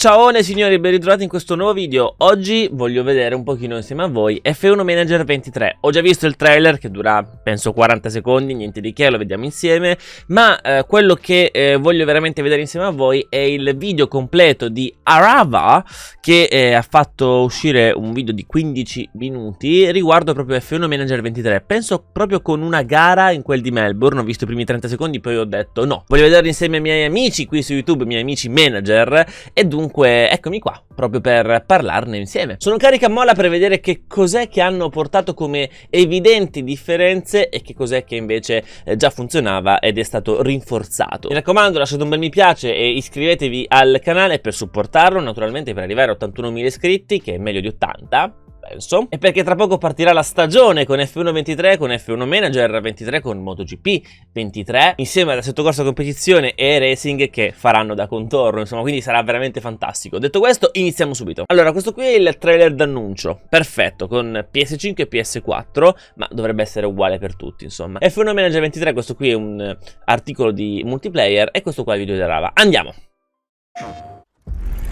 Ciao signori, ben ritrovati in questo nuovo video. Oggi voglio vedere un pochino insieme a voi F1 Manager 23. Ho già visto il trailer che dura penso 40 secondi, niente di che, lo vediamo insieme. Ma quello che voglio veramente vedere insieme a voi è il video completo di Arava, che ha fatto uscire un video di 15 minuti riguardo proprio F1 Manager 23. Penso proprio con una gara in quel di Melbourne. Ho visto i primi 30 secondi, poi ho detto no, voglio vederlo insieme ai miei amici qui su YouTube, i miei amici manager, e dunque eccomi qua, proprio per parlarne insieme. Sono carica a molla per vedere che cos'è che hanno portato come evidenti differenze e che cos'è che invece già funzionava ed è stato rinforzato. Mi raccomando, lasciate un bel mi piace e iscrivetevi al canale per supportarlo, naturalmente, per arrivare a 81.000 iscritti, che è meglio di 80. Penso. E perché tra poco partirà la stagione con F1 23, con F1 Manager 23, con MotoGP 23, insieme ad Assetto Corsa Competizione e Racing che faranno da contorno, insomma, quindi sarà veramente fantastico. Detto questo, iniziamo subito. Allora, questo qui è il trailer d'annuncio, perfetto, con PS5 e PS4, ma dovrebbe essere uguale per tutti, insomma. F1 Manager 23, questo qui è un articolo di multiplayer e questo qua è il video di Rava. Andiamo!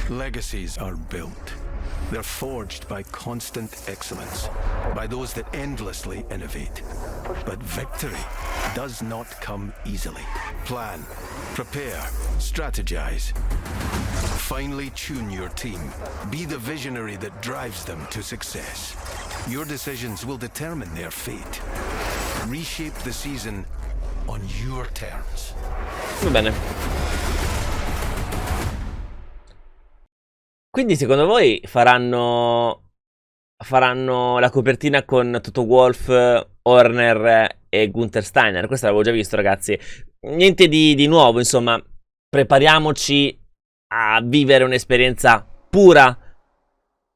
Legacies are built. They're forged by constant excellence, by those that endlessly innovate. But victory does not come easily. Plan, prepare, strategize. Finely tune your team. Be the visionary that drives them to success. Your decisions will determine their fate. Reshape the season on your terms. Va bene. Quindi secondo voi faranno la copertina con Toto Wolff, Horner e Gunther Steiner? Questa l'avevo già visto, ragazzi. Niente di nuovo, insomma. Prepariamoci a vivere un'esperienza pura.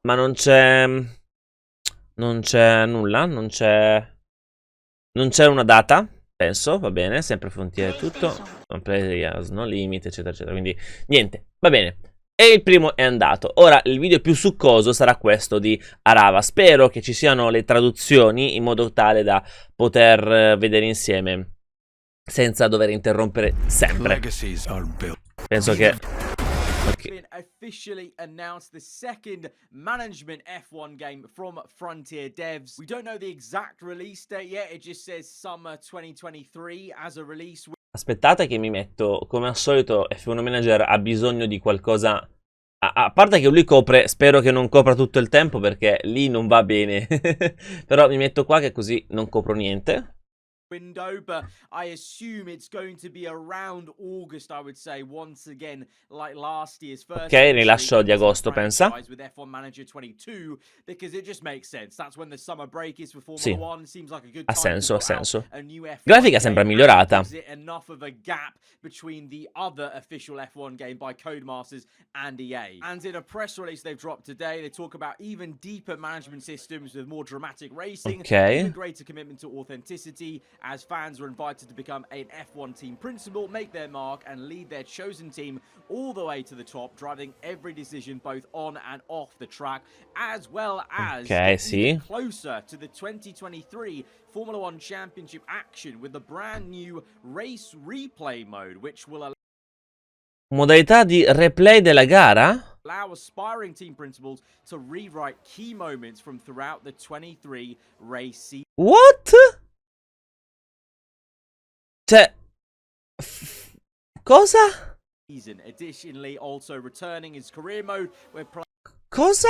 Ma non c'è nulla, non c'è una data, penso, va bene, sempre frontiere tutto. Non players, no limit, eccetera, eccetera. Quindi niente, va bene. E il primo è andato. Ora il video più succoso sarà questo di Arava. Spero che ci siano le traduzioni in modo tale da poter vedere insieme senza dover interrompere sempre. Penso che been officially announced, the second management F1 game from Frontier Devs. We don't know the exact release date yet, it just says summer 2023 as a release. Aspettate che mi metto, come al solito F1 Manager ha bisogno di qualcosa, a parte che lui copre, spero che non copra tutto il tempo perché lì non va bene, però mi metto qua che così non copro niente. Window, but I assume it's going to be around August, I would say, once again, like last year's first. Ok, rilascio di agosto, pensa. With F1 Manager 22, because it just makes sense. That's when the summer break is for Formula Sì, 1. Seems like a good ha time senso, to ha senso. a new F1 Grafica sembra migliorata. Is it enough of a gap between the other official F1 game by Codemasters and EA? And in a press release they've dropped today, they talk about even deeper management systems with more dramatic racing, even greater commitment to authenticity, as fans are invited to become an F1 team principal, make their mark, and lead their chosen team all the way to the top, driving every decision both on and off the track, as well as getting closer to the 2023 Formula 1 Championship action with the brand new race replay mode, which will allow modalità di replay della gara? Allow aspiring team principals to rewrite key moments from throughout the 23 race season. What? Cioè, cosa? Additionally, also returning his career mode where cosa?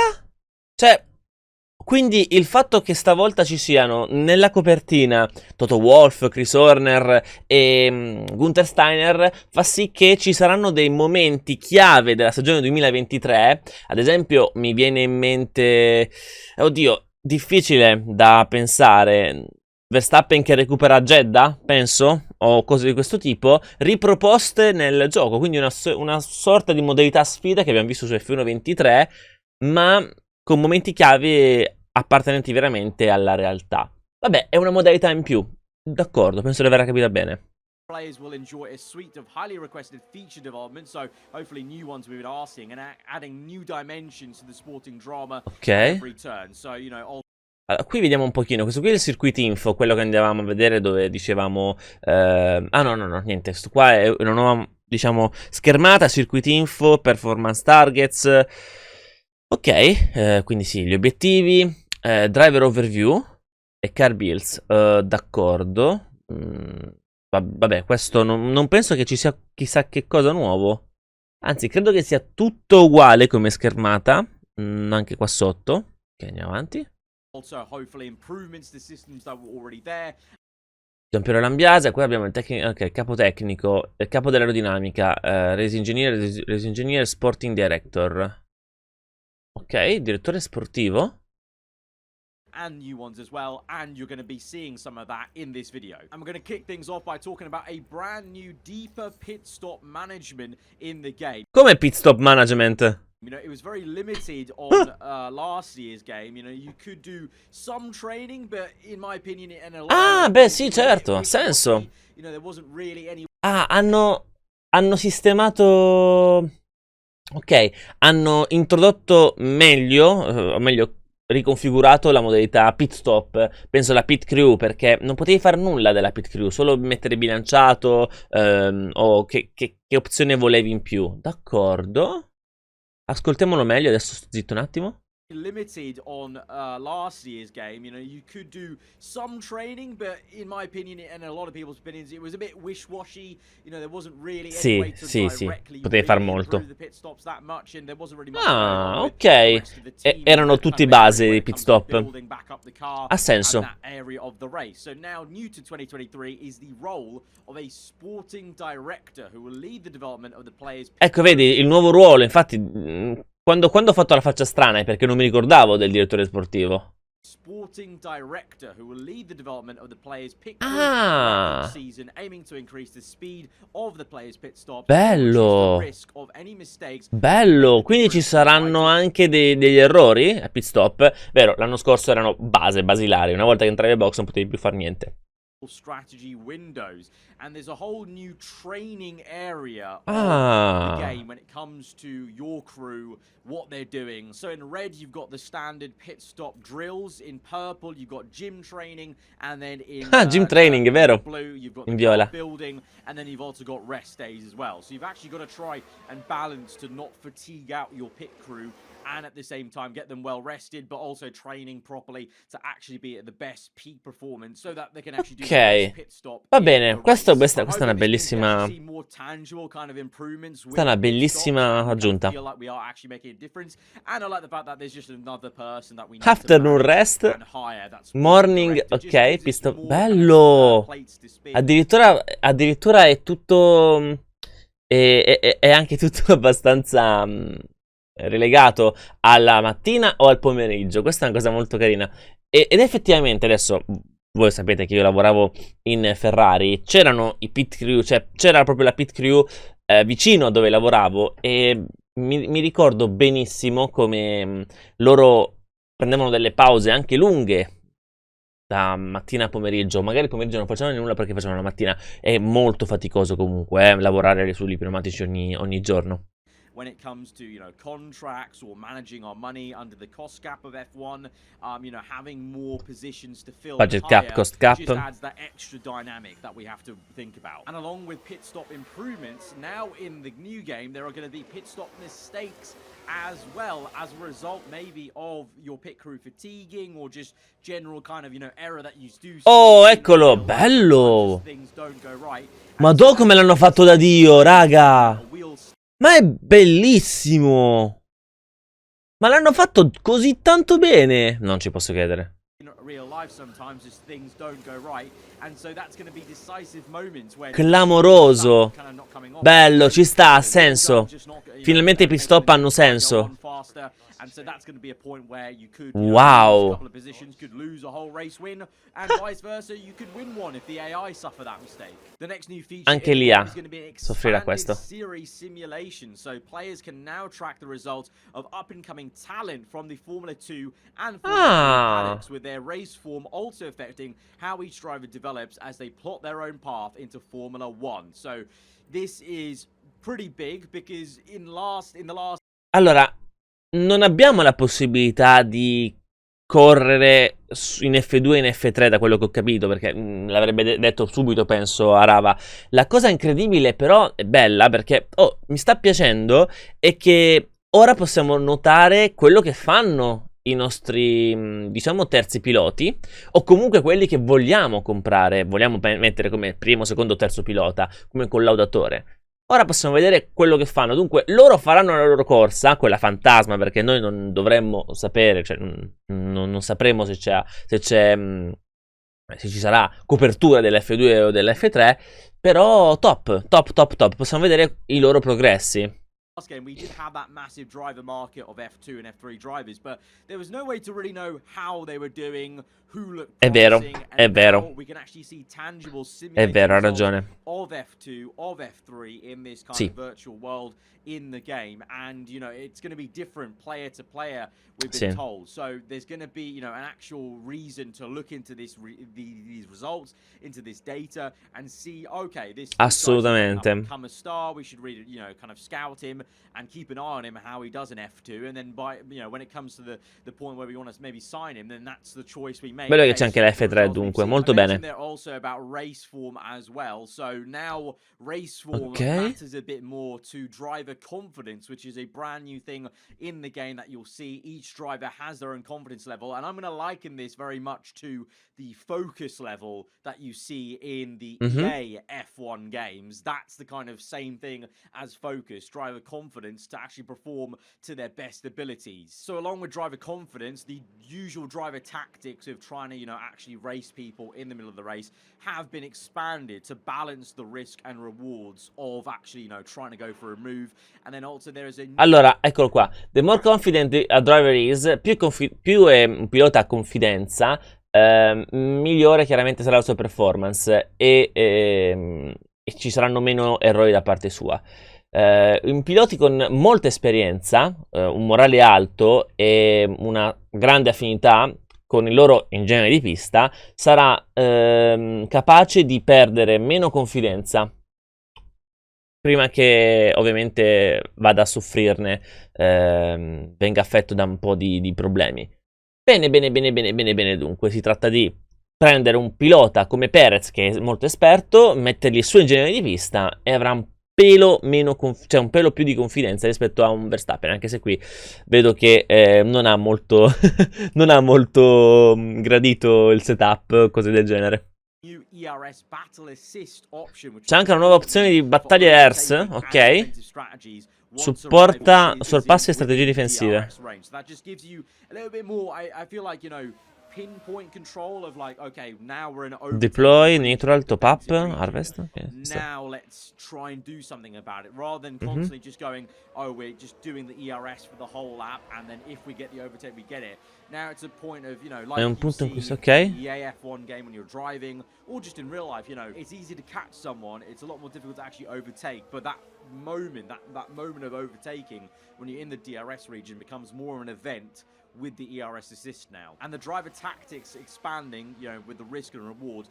Cioè, quindi il fatto che stavolta ci siano nella copertina Toto Wolff, Chris Horner e Gunther Steiner fa sì che ci saranno dei momenti chiave della stagione 2023. Ad esempio, mi viene in mente, oddio, difficile da pensare, Verstappen che recupera Jeddah, penso, o cose di questo tipo, riproposte nel gioco, quindi una sorta di modalità sfida che abbiamo visto su F1 23, ma con momenti chiave appartenenti veramente alla realtà. Vabbè, è una modalità in più, d'accordo, penso di averla capita bene. Players will enjoy a suite of highly requested feature development, so hopefully new ones we've been asking, and adding new dimensions to the sporting drama every turn. So, you know, allora, qui vediamo un pochino, questo qui è il circuit info, quello che andavamo a vedere dove dicevamo... no, niente, questo qua è una nuova diciamo, schermata, circuit info, performance targets. Ok, quindi sì, gli obiettivi, driver overview e car builds. D'accordo. Vabbè, questo non penso che ci sia chissà che cosa nuovo. Anzi, credo che sia tutto uguale come schermata. Anche qua sotto. Ok, andiamo avanti. Also, hopefully improvements to systems that were already there. Campione Lambiase, qui abbiamo il capo tecnico, il capo dell'aerodinamica, race engineer, sporting director. Ok, direttore sportivo. And new ones as well, and you're going to be seeing some of that in this video. And we're going to kick things off by talking about a brand new, deeper pit stop management in the game. Come pit stop management? You know, it was very limited on last year's game. You know, you could do some training, but in my opinion, beh, sì, certo, ha senso. You know, there wasn't really any. Hanno sistemato. Ok, hanno introdotto meglio, o meglio, riconfigurato la modalità pit stop. Penso alla pit crew, perché non potevi fare nulla della pit crew, solo mettere bilanciato, o che opzione volevi in più. D'accordo. Ascoltiamolo meglio, adesso sto zitto un attimo. Limited on last year's game. You know, you could do some training, but in my opinion and a lot of people's opinions, it was a bit wish-washy. You know, there wasn't really any way to directly potevi far molto. the pit stops that much, and there wasn't really much ok. Erano tutti base di pit stop. Ha senso. So now new to 2023 is the role of a sporting director who will lead the development of the players. Ecco, vedi, il nuovo ruolo, infatti. Quando ho fatto la faccia strana è perché non mi ricordavo del direttore sportivo. Sporting director who will lead the development of the players pit season, aiming to increase the speed of the players pit stop. Bello. Bello, quindi ci saranno anche degli errori a pit stop. Vero, l'anno scorso erano basilari, una volta che entravi in box non potevi più fare niente. Strategy windows, and there's a whole new training area of the game when it comes to your crew, what they're doing. So in red you've got the standard pit stop drills, in purple you've got gym training, and then in gym training, è vero, blue you've got in viola building, and then you've also got rest days as well. So you've actually got to try and balance to not fatigue out your pit crew, and at the same time get them well rested, but also training properly to actually be at the best peak performance, so that they can actually do the pit stop. Va bene, questa è una bellissima. Questa è una bellissima aggiunta. Afternoon rest, morning, ok, pit stop. Bello. Addirittura è tutto. È anche tutto abbastanza relegato alla mattina o al pomeriggio. Questa è una cosa molto carina. Ed effettivamente adesso voi sapete che io lavoravo in Ferrari, c'erano i pit crew, cioè c'era proprio la pit crew vicino a dove lavoravo, e mi ricordo benissimo come loro prendevano delle pause anche lunghe da mattina a pomeriggio. Magari il pomeriggio non facevano nulla perché facevano la mattina. È molto faticoso comunque lavorare sugli pneumatici ogni giorno. When it comes to, you know, contracts or managing our money under the cost cap of F1, you know, having more positions to fill, budget cap, cost cap, just adds that extra dynamic that we have to think about. And along with pit stop improvements, now in the new game there are going to be pit stop mistakes as well, as a result maybe of your pit crew fatiguing or just general kind of, you know, error that you do. Oh, eccolo, bello. Ma dopo come l'hanno fatto da Dio, raga. Ma è bellissimo! Ma l'hanno fatto così tanto bene! Non ci posso credere. Clamoroso! Bello, ci sta, ha senso. Finalmente i pit stop hanno senso. And so that's going to be a point where you could wow. lose a couple of positions, could lose a whole race win, and vice versa, you could win one if the AI suffer that mistake. The next new feature anche l'IA is going to be an soffrirà questo. series simulation, so players can now track the results of up and coming talent from the Formula 2 and Formula 3 paddocks, with their race form also affecting how each driver develops as they plot their own path into Formula 1. So this is pretty big because in the last allora non abbiamo la possibilità di correre in F2 e in F3 da quello che ho capito, perché l'avrebbe detto subito, penso, a Rava. La cosa incredibile però è bella, perché mi sta piacendo, è che ora possiamo notare quello che fanno i nostri, diciamo, terzi piloti, o comunque quelli che vogliamo comprare, vogliamo mettere come primo, secondo, terzo pilota, come collaudatore. Ora possiamo vedere quello che fanno. Dunque, loro faranno la loro corsa, quella fantasma, perché noi non dovremmo sapere, cioè non sapremo se ci sarà copertura dell'F2 o dell'F3, però top. Possiamo vedere i loro progressi. Last game, we did have that massive driver market of F2 and F3 drivers, but there was no way to really know how they were doing, who looked È vero, promising, è and vero. now we can actually see tangible È vero, ha simulators ragione. of F2, of F3 in this kind Sì. of virtual world in the game, and you know it's going to be different player to player, we've Sì. been told. So there's going to be, you know, an actual reason to look into this these results, into this data, and see, okay, this Assolutamente. become a star. We should really, you know, kind of scout him and keep an eye on him, how he does in F2, and then by, you know, when it comes to the point where we want to maybe sign him, then that's the choice we make. Bello che c'è anche la F3 dunque, molto bene. They're also about race form as well. So now race form Ok. matters a bit more to driver confidence, which is a brand new thing in the game that you'll see. Each driver has their own confidence level, and I'm going to liken this very much to the focus level that you see in the EA F1 games. That's the kind of same thing as focus, driver confidence to actually perform to their best abilities. So along with driver confidence, the usual driver tactics of trying to, you know, actually race people in the middle of the race have been expanded to balance the risk and rewards of actually, you know, trying to go for a move. And then also there is a... Allora, eccolo qua. The more confident a driver is, più un pilota ha confidenza, migliore chiaramente sarà la sua performance e ci saranno meno errori da parte sua. In piloti con molta esperienza, un morale alto e una grande affinità con il loro ingenio di pista, sarà capace di perdere meno confidenza prima che ovviamente vada a soffrirne, venga affetto da un po' di problemi. Bene, dunque si tratta di prendere un pilota come Perez, che è molto esperto, mettergli il suo ingegno di pista e avrà un pelo meno cioè un pelo più di confidenza rispetto a un Verstappen, anche se qui vedo che non ha molto non ha molto gradito il setup, cose del genere. C'è anche una nuova opzione di battaglie ERS, ok? Supporta sorpassi e strategie difensive. Pinpoint control of like, okay, now we're in Deploy, neutral, top up, harvest. Okay. Now let's try and do something about it rather than constantly just going, oh, we're just doing the ERS for the whole lap, and then if we get the overtake, we get it. Now it's a point of, you know, like you see in the AF1 game when you're driving, or just in real life, you know, it's easy to catch someone. It's a lot more difficult to actually overtake, but that moment, that moment of overtaking when you're in the DRS region becomes more of an event with the ERS assist now. And the driver tactics expanding, you know, with the risk and reward,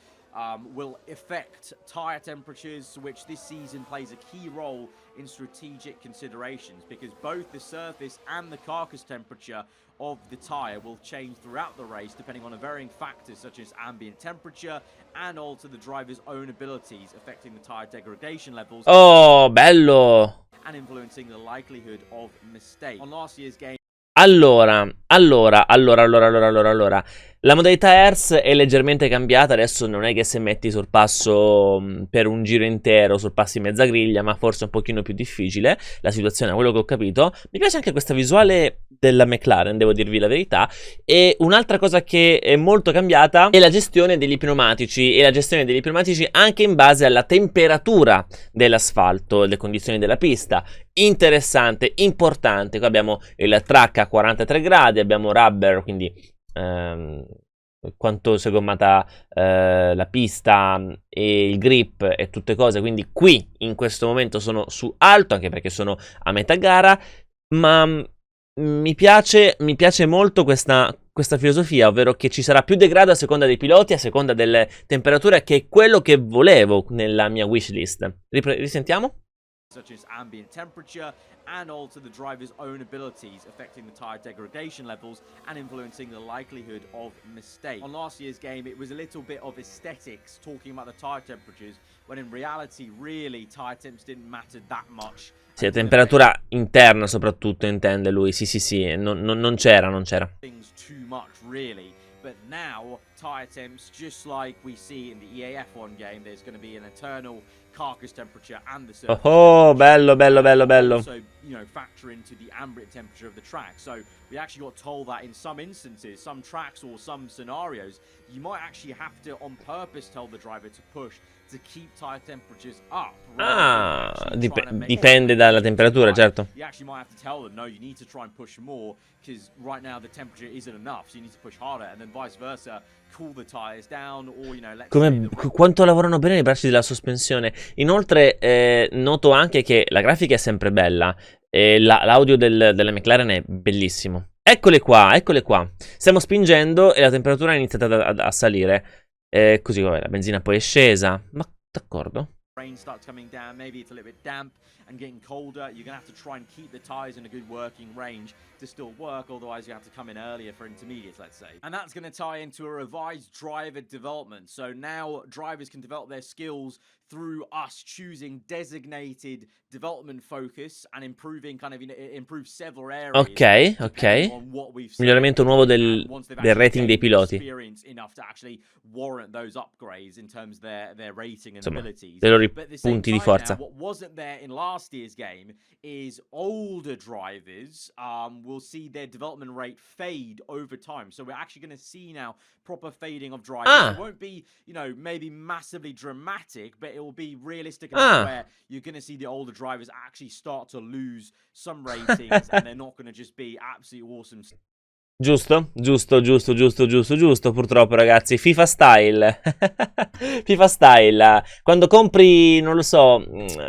will affect tyre temperatures, which this season plays a key role in strategic considerations, because both the surface and the carcass temperature of the tyre will change throughout the race depending on varying factors such as ambient temperature and also the driver's own abilities, affecting the tyre degradation levels. Oh, bello! And influencing the likelihood of mistake. On last year's game, Allora, la modalità ERS è leggermente cambiata, adesso non è che se metti sorpasso per un giro intero, sorpassi mezza griglia, ma forse un pochino più difficile la situazione, a quello che ho capito. Mi piace anche questa visuale della McLaren, devo dirvi la verità, e un'altra cosa che è molto cambiata è la gestione degli pneumatici, anche in base alla temperatura dell'asfalto, le condizioni della pista. Interessante, importante. Qua abbiamo il track a 43 gradi, abbiamo rubber, quindi quanto si è gommata la pista e il grip e tutte cose, quindi qui in questo momento sono su alto, anche perché sono a metà gara, ma mi piace molto questa filosofia, ovvero che ci sarà più degrado a seconda dei piloti, a seconda delle temperature, che è quello che volevo nella mia wishlist. Risentiamo? such as ambient temperature, and alter the driver's own abilities, affecting the tire degradation levels and influencing the likelihood of mistake. On last year's game, it was a little bit of aesthetics, talking about the tire temperatures, when in reality, really, tire temps didn't matter that much. Sì, temperatura interna soprattutto intende lui, sì, non c'era. Things too much, really. But now, tire temps, just like we see in the EA F1 game, there's going to be an eternal carcass temperature and the surface bello. also, factor into the ambient temperature of the track. So we actually got told that in some instances, some tracks or some scenarios, you might actually have to on purpose tell the driver to push to keep tire temperatures up. Dipende dalla temperatura, certo. You actually might have to tell them, no, you need to try and push more because right now the temperature isn't enough, so you need to push harder, and then vice versa, cool the tires down, or quanto lavorano bene i bracci della sospensione. Inoltre noto anche che la grafica è sempre bella e l'audio della McLaren è bellissimo. Eccole qua. Stiamo spingendo e la temperatura è iniziata a salire. Così vabbè, la benzina poi è scesa. Ma d'accordo. Rain starts coming down, maybe it's a little bit damp and getting colder. You're going to have to try and keep the tires in a good working range to still work, otherwise you have to come in earlier for intermediates, let's say. And that's going to tie into a revised driver development. So now drivers can develop their skills through us choosing designated development focus and improving improve several areas. Ok. Miglioramento nuovo del rating dei piloti. Enough to actually warrant those upgrades in terms of their rating and Insomma, abilities. dei loro punti di forza. What wasn't there in last year's game is older drivers will see their development rate fade over time. So we're actually going to see now proper fading of drivers. It won't be, maybe massively dramatic, but it will be realistic enough where you're going to see the older drivers actually start to lose some ratings and they're not going to just be absolutely awesome. Giusto, purtroppo ragazzi, FIFA style. FIFA style. Quando compri, non lo so,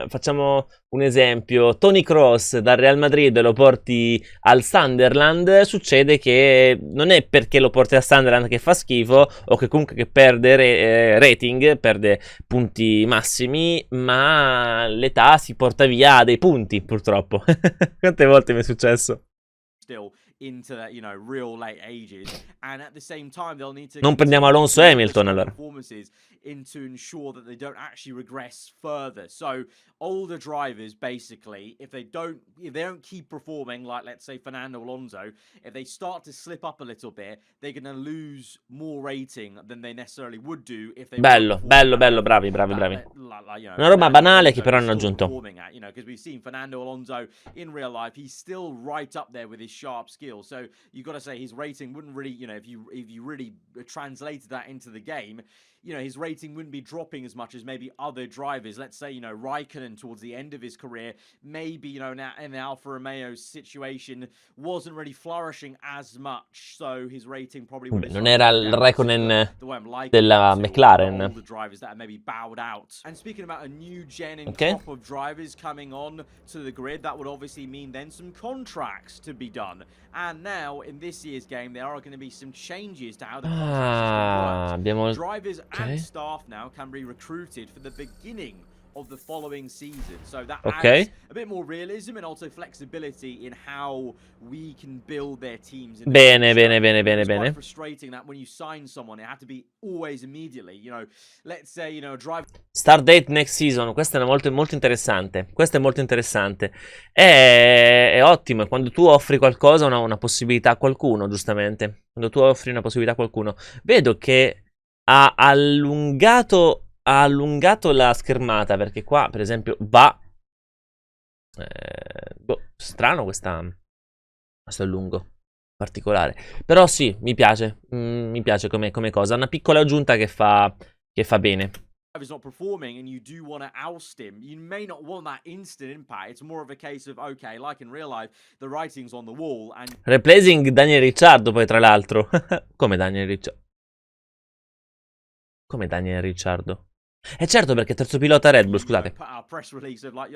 facciamo un esempio, Toni Kroos dal Real Madrid e lo porti al Sunderland, succede che non è perché lo porti al Sunderland che fa schifo o che comunque che perde rating, perde punti massimi, ma l'età si porta via dei punti, purtroppo. Quante volte mi è successo? Still into that, real late ages, and at the same time they'll need to non prendiamo Alonso e Hamilton allora performances in to ensure that they don't actually regress further. So older drivers, basically, if they don't keep performing like, let's say, Fernando Alonso, if they start to slip up a little bit, they're going to lose more rating than they necessarily would do if they bello, bravi. Una roba banale che però hanno aggiunto. Because we've seen Fernando Alonso in real life, he's still right up there with his sharp skills. So you've got to say his rating wouldn't really, if you really translated that into the game, his rating wouldn't be dropping as much as maybe other drivers. Let's say, Raikkonen towards the end of his career, maybe, in the Alfa Romeo situation, wasn't really flourishing as much. So his rating probably would have non era il Raikkonen della McLaren. All the drivers that are maybe bowed out. And speaking about a new gen in top of drivers coming on to the grid, that would obviously mean then some contracts to be done. And now, in this year's game, there are going to be some changes to how the contract system works. Drivers and staff now can be recruited for the beginning of the following season. So that adds a bit more realism and also flexibility in how we can build their teams. Bene. It's quite frustrating that when you sign someone, it had to be always immediately. Let's say, a driver... Start date next season. Questa è molto interessante. Questa è molto interessante. È ottimo. È quando tu offri qualcosa, una possibilità a qualcuno, giustamente. Quando tu offri una possibilità a qualcuno. Vedo che ha allungato la schermata, perché qua per esempio va strano questo allungo particolare, però sì, mi piace come cosa, una piccola aggiunta che fa bene. Is not performing and you do want to oust him, you may not want that instant impact. It's more of a case of, okay, like in real life, the writing's on the wall and... Replacing Daniel Ricciardo, poi tra l'altro. Come Daniel Ricciardo? Certo, perché terzo pilota Red Bull, scusate. Put out a press release of like,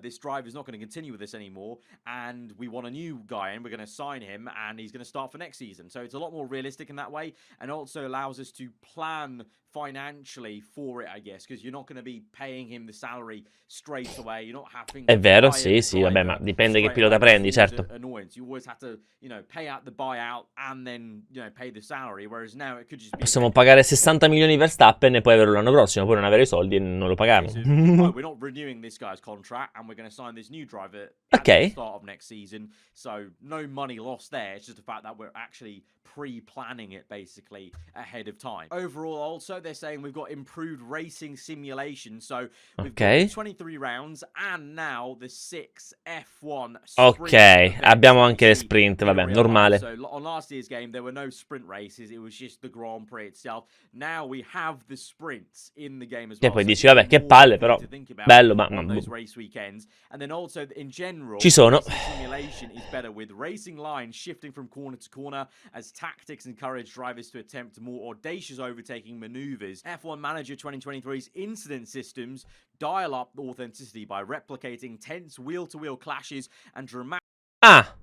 this driver is not going to continue with this anymore, and we want a new guy, and we're going to sign him, and he's going to start for next season. So it's a lot more realistic in that way, and also allows us to plan financially for it, I guess, because you're not going to be paying him the salary straight away. You're not having È to vero, hire sì, the sì, vabbè, ma driver dipende che straight pilota away, prendi, which always certo. annoyance. You always have to, pay out the buyout and then, pay the salary, whereas now it could just be Possiamo pagare 60 milioni Verstappen e poi averlo l'anno prossimo, poi non avere i soldi e non lo paghiamo. oh, we're not renewing this guy's contract and we're going to sign this new driver at the Ok. start of next season. So no money lost there. It's just the fact that we're actually pre-planning it basically ahead of time. Overall, also, they're saying we've got improved racing simulation. So we've got Ok. 23 rounds and now the 6 F1 Ok, sprint events abbiamo that we anche le see sprint, in vabbè, real normale. life. So on last year's game, there were no sprint races. It was just the Grand Prix itself. Now we have the sprints in the game as E well. poi So dici, even vabbè, che more palle, things però to think about bello, ma on those race weekends. And then also in general, ci sono. racing simulation is better with racing lines shifting from corner to corner as tactics encourage drivers to attempt more audacious overtaking maneuvers. F1 Manager 2023's incident systems dial up authenticity by replicating tense wheel-to-wheel clashes and dramatic Ah,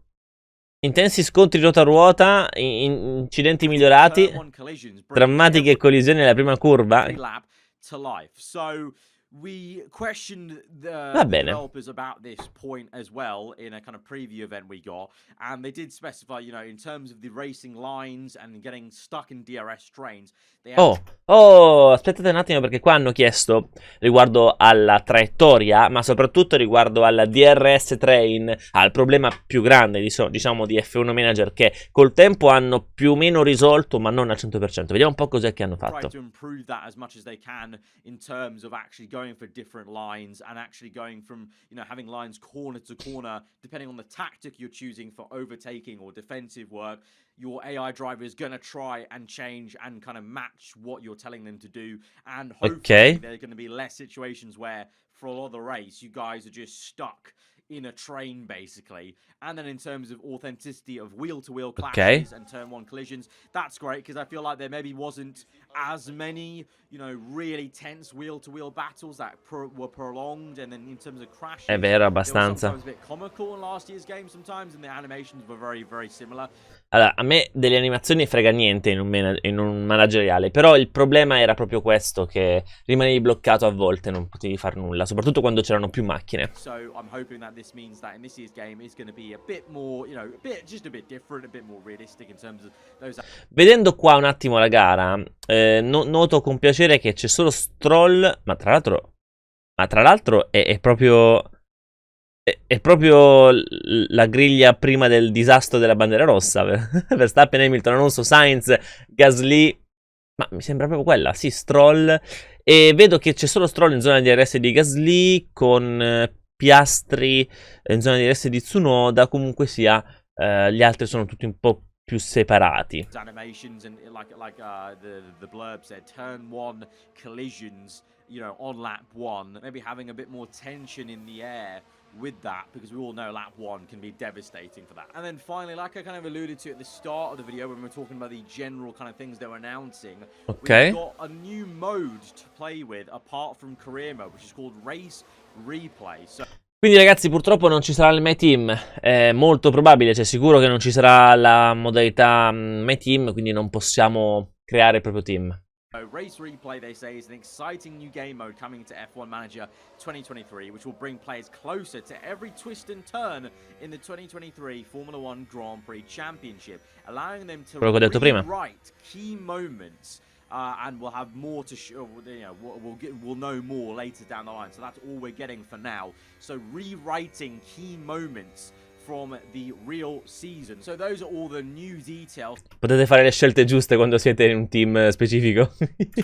intensi scontri ruota a ruota, incidenti migliorati, turn-one collisions, bringing drammatiche collisioni nella prima curva. every lap to life. So we questioned Va the bene. developers about this point as well in a kind of preview event we got, and they did specify, in terms of the racing lines and getting stuck in DRS trains, they have Aspettate un attimo perché qua hanno chiesto riguardo alla traiettoria, ma soprattutto riguardo alla DRS train, al problema più grande diciamo di F1 Manager che col tempo hanno più o meno risolto, ma non al 100%. Vediamo un po' cos'è che hanno fatto. tried to improve that as much as they can in terms of actually going for different lines and actually going from, having lines corner to corner, depending on the tactic you're choosing for overtaking or defensive work. Your AI driver is going to try and change and kind of match what you're telling them to do. And hopefully there are going to be less situations where, for a lot of the race, you guys are just stuck in a train, basically. And then in terms of authenticity of wheel-to-wheel clashes and turn-one collisions, that's great, because I feel like there maybe wasn't as many, really tense wheel-to-wheel battles that were prolonged, and then in terms of crashes, È vero, they were abbastanza. sometimes a bit comical in last year's game sometimes, and the animations were very, very similar. Allora, a me delle animazioni frega niente in un manageriale, però il problema era proprio questo, che rimanevi bloccato a volte, non potevi far nulla, soprattutto quando c'erano più macchine. So I'm hoping that this means that in this year's game is going to be a bit more, just a bit different, a bit more realistic in terms of those. Vedendo qua un attimo la gara, noto con piacere che c'è solo Stroll, ma tra l'altro è proprio... È proprio la griglia prima del disastro della bandiera rossa. Verstappen, Hamilton, Alonso, Sainz, Gasly. Ma mi sembra proprio quella, sì, Stroll. E vedo che c'è solo Stroll in zona di DRS di Gasly, con Piastri in zona di DRS di Tsunoda. Comunque sia, gli altri sono tutti un po' più separati. Animations and the blurb said, turn one collisions, on lap one, maybe having a bit more tension in the air with that, because we all know lap one can be devastating for that. And then finally, like I kind of alluded to at the start of the video when we were talking about the general kind of things they were announcing, we've got a new mode to play with apart from career mode, which is called Race Replay. So quindi ragazzi, purtroppo non ci sarà il My Team, è molto probabile, cioè sicuro che non ci sarà la modalità My Team, quindi non possiamo creare il proprio team. Race Replay, they say, is an exciting new game mode coming to F1 Manager 2023, which will bring players closer to every twist and turn in the 2023 Formula 1 Grand Prix Championship, allowing them to rewrite key moments. And we'll have more to show. We'll know more later down the line. So that's all we're getting for now. So rewriting key moments from the real season. So those are all the new details. Potete fare le scelte giuste quando siete in un team specifico.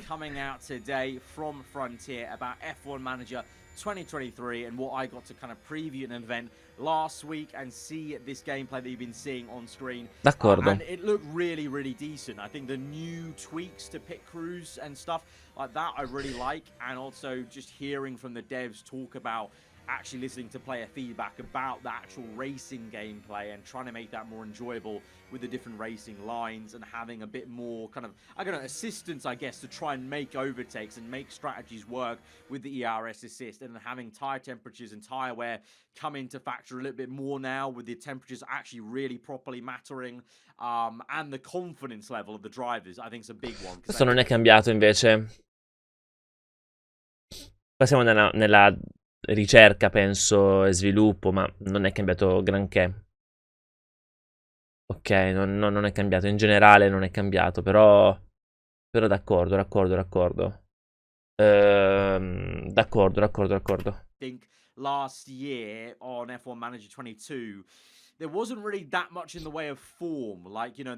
Coming out today from Frontier about F1 Manager 2023 and what I got to kind of preview an event last week and see this gameplay that you've been seeing on screen. D'accordo. And it looked really, really decent. I think the new tweaks to pit crews and stuff like that I really like, and also just hearing from the devs talk about actually listening to player feedback about the actual racing gameplay and trying to make that more enjoyable with the different racing lines and having a bit more kind of, I don't know, assistance, I guess, to try and make overtakes and make strategies work with the ERS assist, and having tire temperatures and tire wear come into factor a little bit more now, with the temperatures actually really properly mattering, and the confidence level of the drivers, I think, is a big one. Questo non è cambiato invece. Qua siamo nella ricerca, penso, e sviluppo, ma non è cambiato granché. Ok, non è cambiato, in generale non è cambiato, però d'accordo. D'accordo. I think last year on F1 Manager 22, there wasn't really that much in the way of form. Like, you know,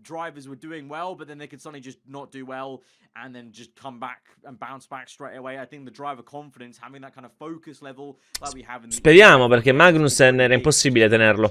drivers were doing well, but then they could suddenly just not do well and then just come back and bounce back straight away. I think the driver confidence, having that kind of focus level like we have in the... Speriamo, perché Magnussen era impossibile tenerlo.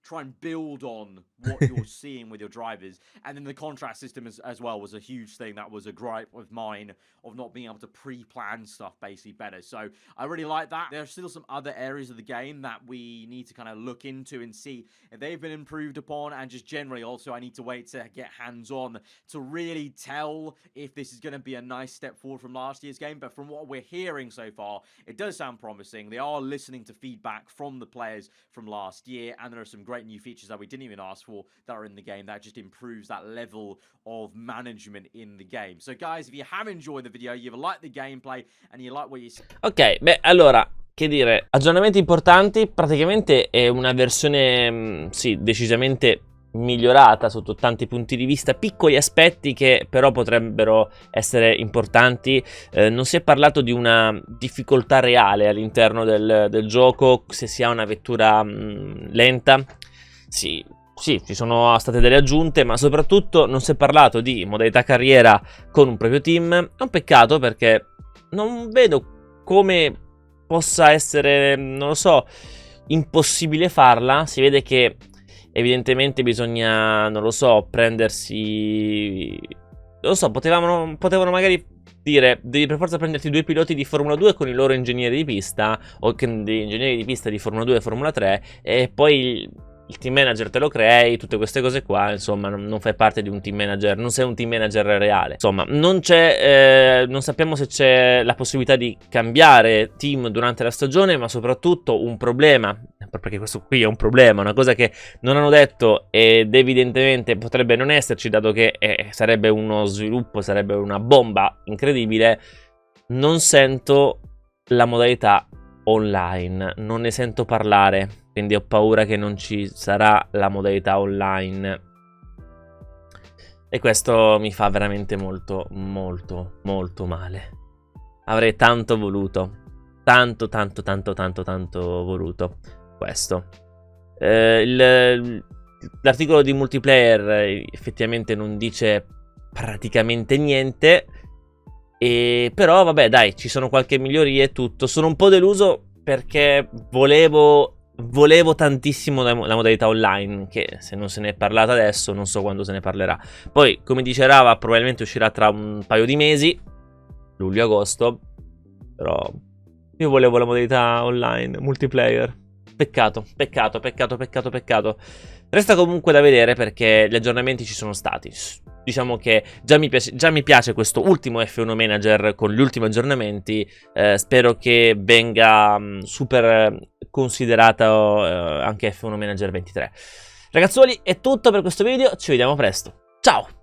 Try and build on what you're seeing with your drivers. And then the contract system as well was a huge thing. That was a gripe of mine, of not being able to pre-plan stuff basically better. So I really like that. There are still some other areas of the game that we need to kind of look into and see if they've been improved upon. And just generally also, I need to wait to get hands-on to really tell if this is going to be a nice step forward from last year's game. But from what we're hearing so far, it does sound promising. They are listening to feedback from the players from last year, and there are some great new features that we didn't even ask for that are in the game that just improves that level of management in the game. So guys, if you have enjoyed the video, you've liked the gameplay and you like what you see. Ok, beh, allora, che dire, aggiornamenti importanti. Praticamente è una versione, sì, decisamente migliorata sotto tanti punti di vista, piccoli aspetti che però potrebbero essere importanti. Non si è parlato di una difficoltà reale all'interno del gioco, se si ha una vettura lenta. Sì, ci sono state delle aggiunte, ma soprattutto non si è parlato di modalità carriera con un proprio team. È un peccato, perché non vedo come possa essere, non lo so, impossibile farla. Si vede che evidentemente bisogna, non lo so, prendersi... Non lo so, potevano magari dire, devi per forza prenderti 2 piloti di Formula 2 con i loro ingegneri di pista, o degli ingegneri di pista di Formula 2 e Formula 3, e poi il team manager te lo crei, tutte queste cose qua. Insomma, non fai parte di un team manager, non sei un team manager reale. Insomma, non sappiamo se c'è la possibilità di cambiare team durante la stagione, ma soprattutto un problema, perché questo qui è un problema, una cosa che non hanno detto ed evidentemente potrebbe non esserci, dato che sarebbe uno sviluppo, sarebbe una bomba incredibile. Non sento la modalità online, non ne sento parlare, quindi ho paura che non ci sarà la modalità online, e questo mi fa veramente molto male. Avrei tanto voluto, tanto voluto questo. L'articolo di multiplayer effettivamente non dice praticamente niente, però vabbè, dai, ci sono qualche miglioria e tutto. Sono un po' deluso perché volevo tantissimo la modalità online, che se non se ne è parlata adesso non so quando se ne parlerà. Poi, come dice Rava, probabilmente uscirà tra un paio di mesi, luglio-agosto, però io volevo la modalità online, multiplayer. Peccato. Resta comunque da vedere, perché gli aggiornamenti ci sono stati. Diciamo che già mi piace questo ultimo F1 Manager con gli ultimi aggiornamenti. Spero che venga super considerato anche F1 Manager 23. Ragazzuoli, è tutto per questo video, ci vediamo presto. Ciao!